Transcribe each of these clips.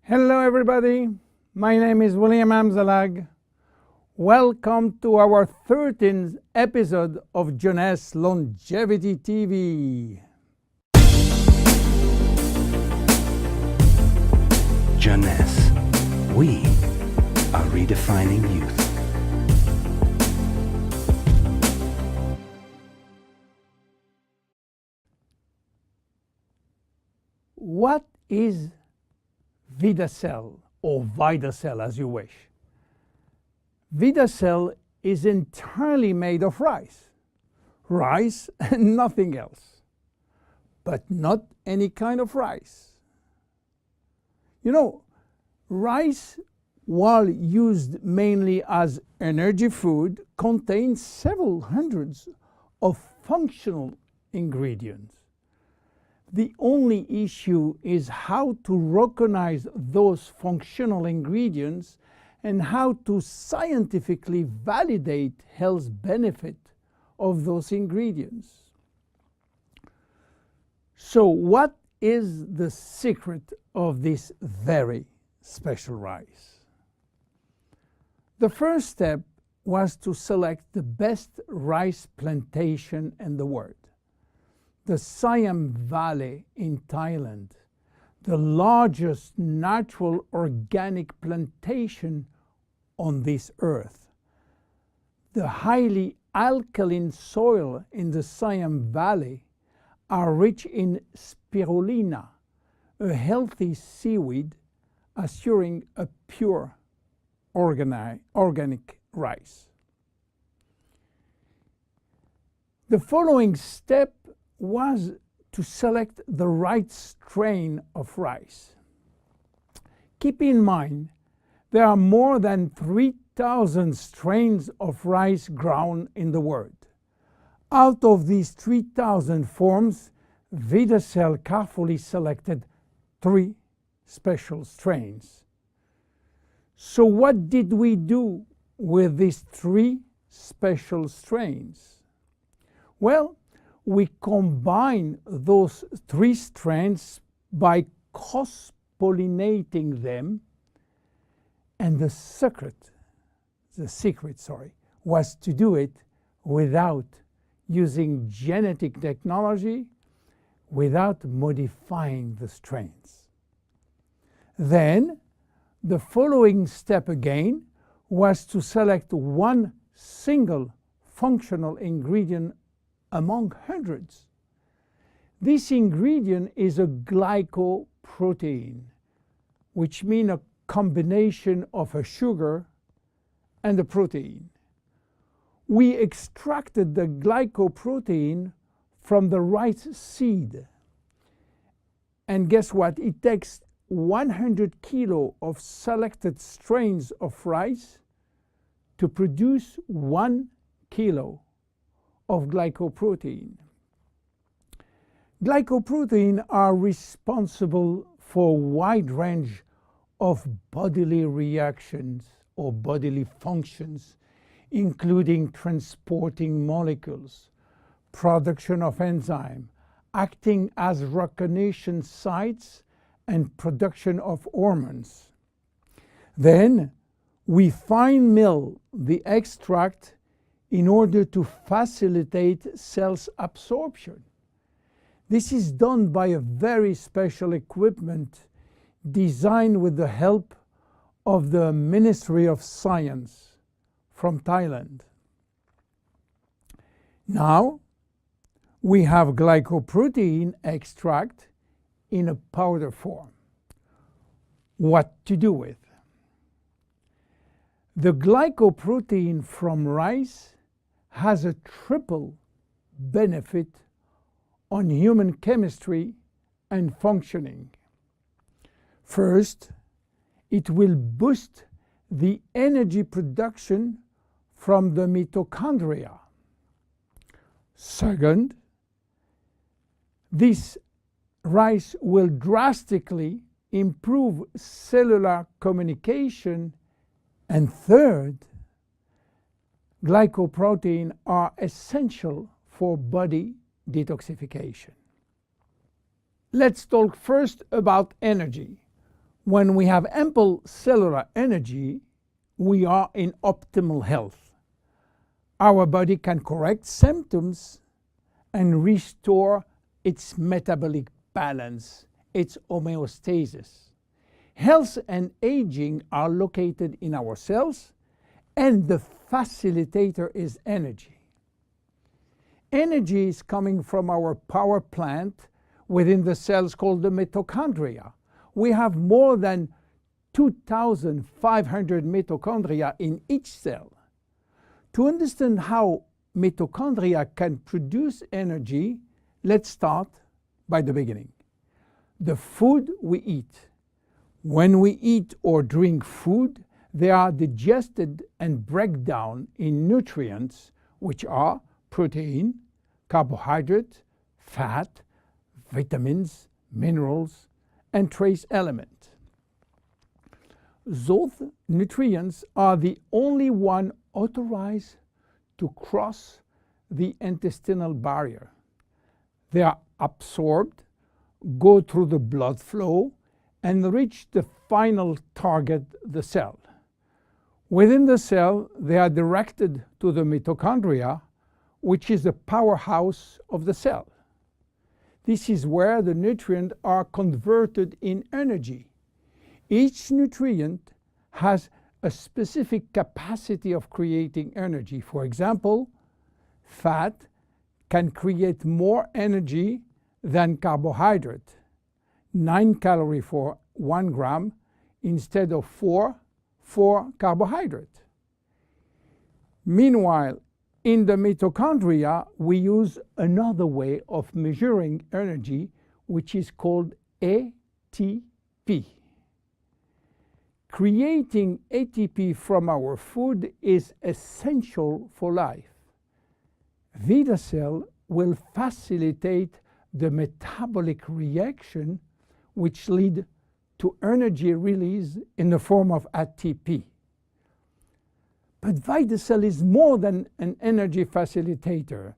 Hello everybody, my name is William Amzalag. Welcome to our 13th episode of Jeunesse Longevity TV. Jeunesse, we are redefining youth. What is Vidacell, or Vidacell as you wish? Vidacell is entirely made of rice. Rice and nothing else. But not any kind of rice. You know, rice, while used mainly as energy food, contains several hundreds of functional ingredients. The only issue is how to recognize those functional ingredients and how to scientifically validate health benefit of those ingredients. So what is the secret of this very special rice? The first step was to select the best rice plantation in the world. The Siam Valley in Thailand, the largest natural organic plantation on this earth. The highly alkaline soil in the Siam Valley are rich in spirulina, a healthy seaweed assuring a pure organic rice. The following step was to select the right strain of rice. Keep in mind, there are more than 3,000 strains of rice grown in the world. Out of these 3,000 forms, Vidacell carefully selected 3 special strains. So what did we do with these 3 special strains? Well, we combine those 3 strains by cross-pollinating them, and the secret was to do it without using genetic technology, without modifying the strains. Then, the following step again was to select one single functional ingredient among hundreds. This ingredient is a glycoprotein, which means a combination of a sugar and a protein. We extracted the glycoprotein from the rice seed. And guess what? It takes 100 kilo of selected strains of rice to produce 1 kilo of glycoprotein. Glycoprotein are responsible for a wide range of bodily reactions or bodily functions, including transporting molecules, production of enzyme, acting as recognition sites, and production of hormones. Then we fine mill the extract in order to facilitate cells absorption. This is done by a very special equipment designed with the help of the Ministry of Science from Thailand. Now we have glycoprotein extract in a powder form. What to do with? The glycoprotein from rice has a triple benefit on human chemistry and functioning. First, it will boost the energy production from the mitochondria. Second, this rice will drastically improve cellular communication. And third, glycoprotein are essential for body detoxification. Let's talk first about energy. When we have ample cellular energy, we are in optimal health. Our body can correct symptoms and restore its metabolic balance, its homeostasis. Health and aging are located in our cells, and the facilitator is energy. Energy is coming from our power plant within the cells called the mitochondria. We have more than 2,500 mitochondria in each cell. To understand how mitochondria can produce energy, let's start by the beginning. The food we eat. When we eat or drink food, they are digested and break down in nutrients, which are protein, carbohydrate, fat, vitamins, minerals, and trace elements. Those nutrients are the only one authorized to cross the intestinal barrier. They are absorbed, go through the blood flow, and reach the final target, the cell. Within the cell, they are directed to the mitochondria, which is the powerhouse of the cell. This is where the nutrients are converted in energy. Each nutrient has a specific capacity of creating energy. For example, fat can create more energy than carbohydrate, 9 calories for 1 gram instead of 4 for carbohydrate. Meanwhile, in the mitochondria, we use another way of measuring energy, which is called ATP. Creating ATP from our food is essential for life. Vidacell will facilitate the metabolic reaction which lead to energy release in the form of ATP. But Vidacell is more than an energy facilitator.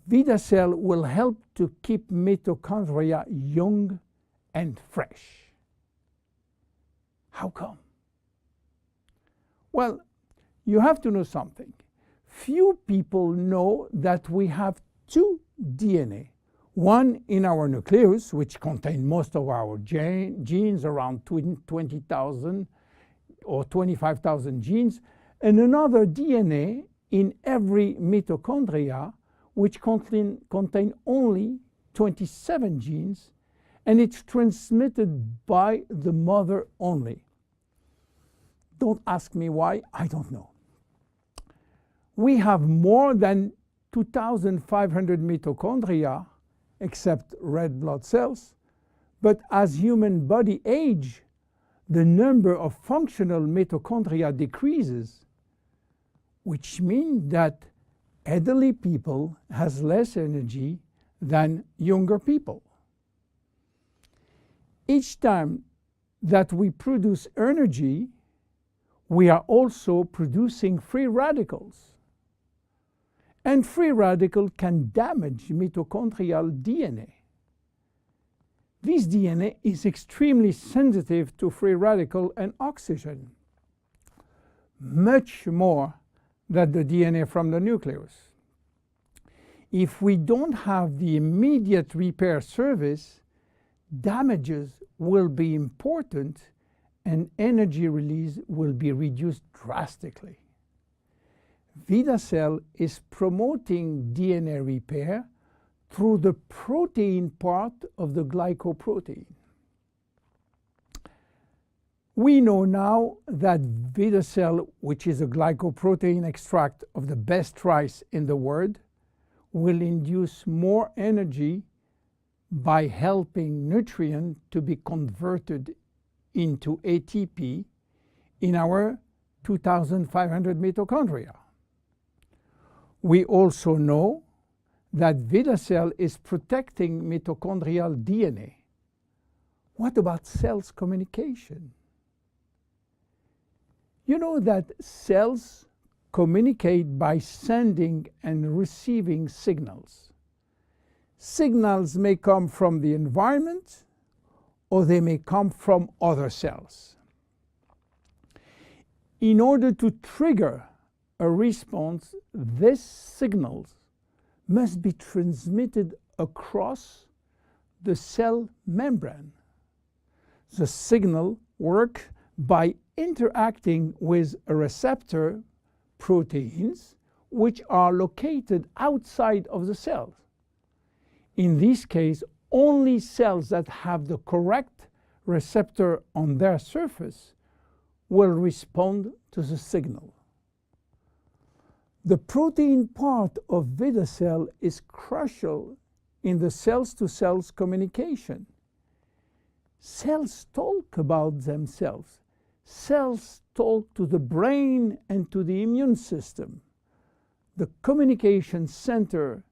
Vidacell will help to keep mitochondria young and fresh. How come? Well, you have to know something. Few people know that we have two DNA. One in our nucleus, which contains most of our genes, around 20,000 or 25,000 genes, and another DNA in every mitochondria, which contain only 27 genes, and it's transmitted by the mother only. Don't ask me why, I don't know. We have more than 2,500 mitochondria, except red blood cells, but as human body age, the number of functional mitochondria decreases, which means that elderly people has less energy than younger people. Each time that we produce energy, we are also producing free radicals. And free radical can damage mitochondrial DNA. This DNA is extremely sensitive to free radical and oxygen, much more than the DNA from the nucleus. If we don't have the immediate repair service, damages will be important and energy release will be reduced drastically. Vidacell is promoting DNA repair through the protein part of the glycoprotein. We know now that Vidacell, which is a glycoprotein extract of the best rice in the world, will induce more energy by helping nutrient to be converted into ATP in our 2,500 mitochondria. We also know that Vidacell is protecting mitochondrial DNA. What about cells communication? You know that cells communicate by sending and receiving signals. Signals may come from the environment or they may come from other cells. In order to trigger a response, these signals must be transmitted across the cell membrane. The signal works by interacting with a receptor proteins which are located outside of the cells. In this case, only cells that have the correct receptor on their surface will respond to the signal. The protein part of Vidacell is crucial in the cells-to-cells communication. Cells talk about themselves. Cells talk to the brain and to the immune system. The communication center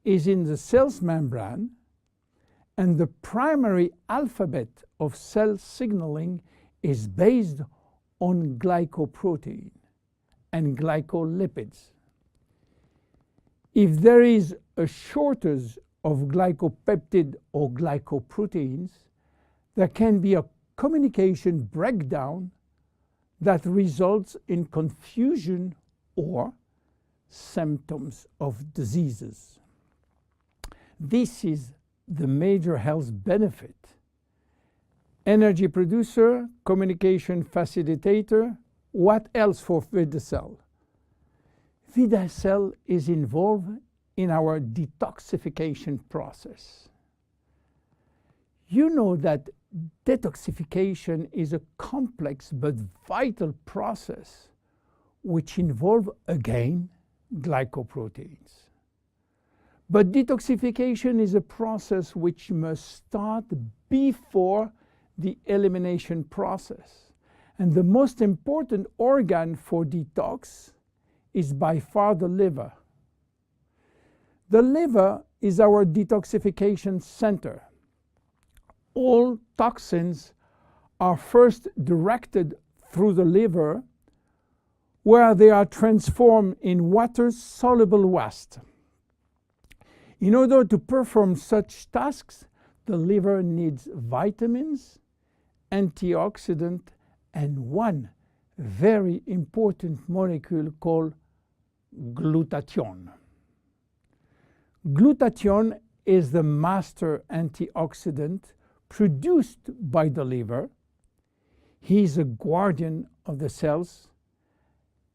is in the cell's membrane, and the primary alphabet of cell signaling is based on glycoprotein and glycolipids. If there is a shortage of glycopeptide or glycoproteins, there can be a communication breakdown that results in confusion or symptoms of diseases. This is the major health benefit. Energy producer, communication facilitator. What else for Vidacell? Vidacell is involved in our detoxification process. You know that detoxification is a complex but vital process which involves, again, glycoproteins. But detoxification is a process which must start before the elimination process. And the most important organ for detox is by far the liver. The liver is our detoxification center. All toxins are first directed through the liver, where they are transformed in water-soluble waste. In order to perform such tasks, the liver needs vitamins, antioxidants, and one very important molecule called glutathione. Glutathione is the master antioxidant produced by the liver. He is a guardian of the cells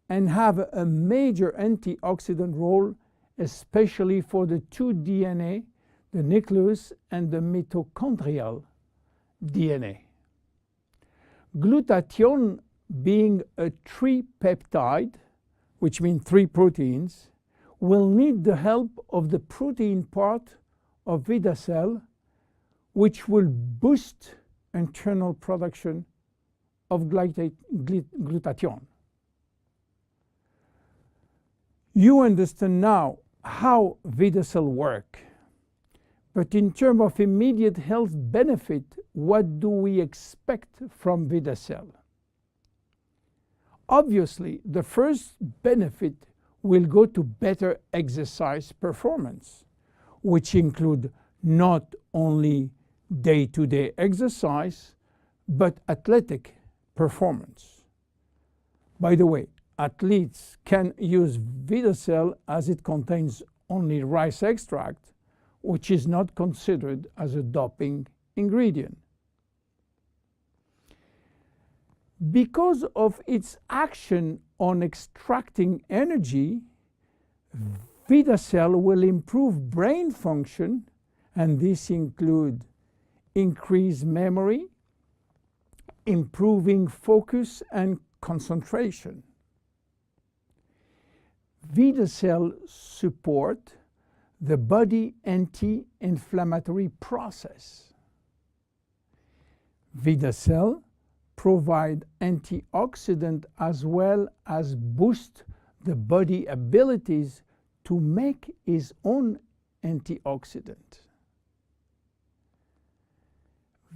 and have a major antioxidant role, especially for the two DNA, the nucleus and the mitochondrial DNA. Glutathione, being a tripeptide, which means 3 proteins, will need the help of the protein part of Vidacell, which will boost internal production of glutathione. You understand now how Vidacell works. But in terms of immediate health benefit, what do we expect from Vidacell? Obviously, the first benefit will go to better exercise performance, which include not only day-to-day exercise, but athletic performance. By the way, athletes can use Vidacell as it contains only rice extract, which is not considered as a doping ingredient. Because of its action on extracting energy, Vidacell will improve brain function, and this includes increased memory, improving focus and concentration. Vidacell supports the body anti-inflammatory process. Vidacell provides antioxidant as well as boost the body abilities to make its own antioxidant.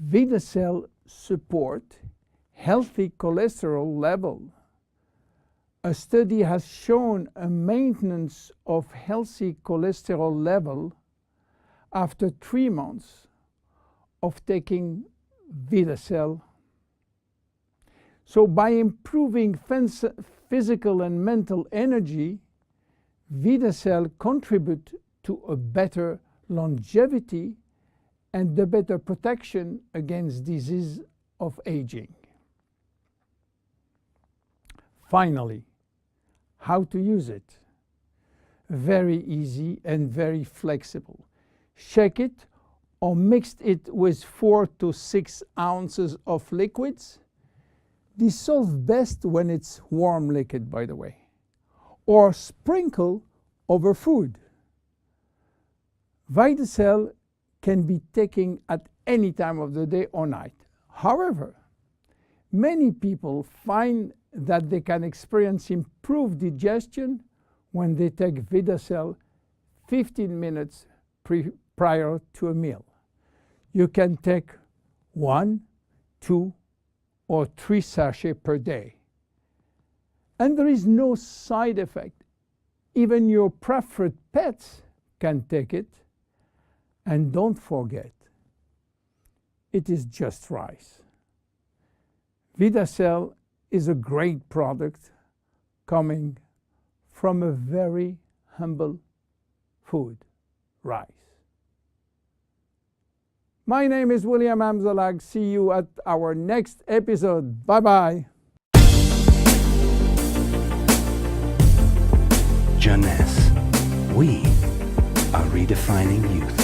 Vidacell supports healthy cholesterol level. A study has shown a maintenance of healthy cholesterol level after 3 months of taking Vidacell. So by improving physical and mental energy, Vidacell contribute to a better longevity and the better protection against disease of aging. Finally, how to use it? Very easy and very flexible. Shake it or mix it with 4 to 6 ounces of liquids. Dissolve best when it's warm liquid, by the way. Or sprinkle over food. Vidacell can be taken at any time of the day or night. However, many people find that they can experience improved digestion when they take Vidacell 15 minutes prior to a meal. You can take 1, 2, or 3 sachets per day. And there is no side effect. Even your preferred pets can take it. And don't forget, it is just rice. Vidacell is a great product coming from a very humble food, rice. My name is William Amzalag. See you at our next episode. Bye-bye. Jeunesse. We are redefining youth.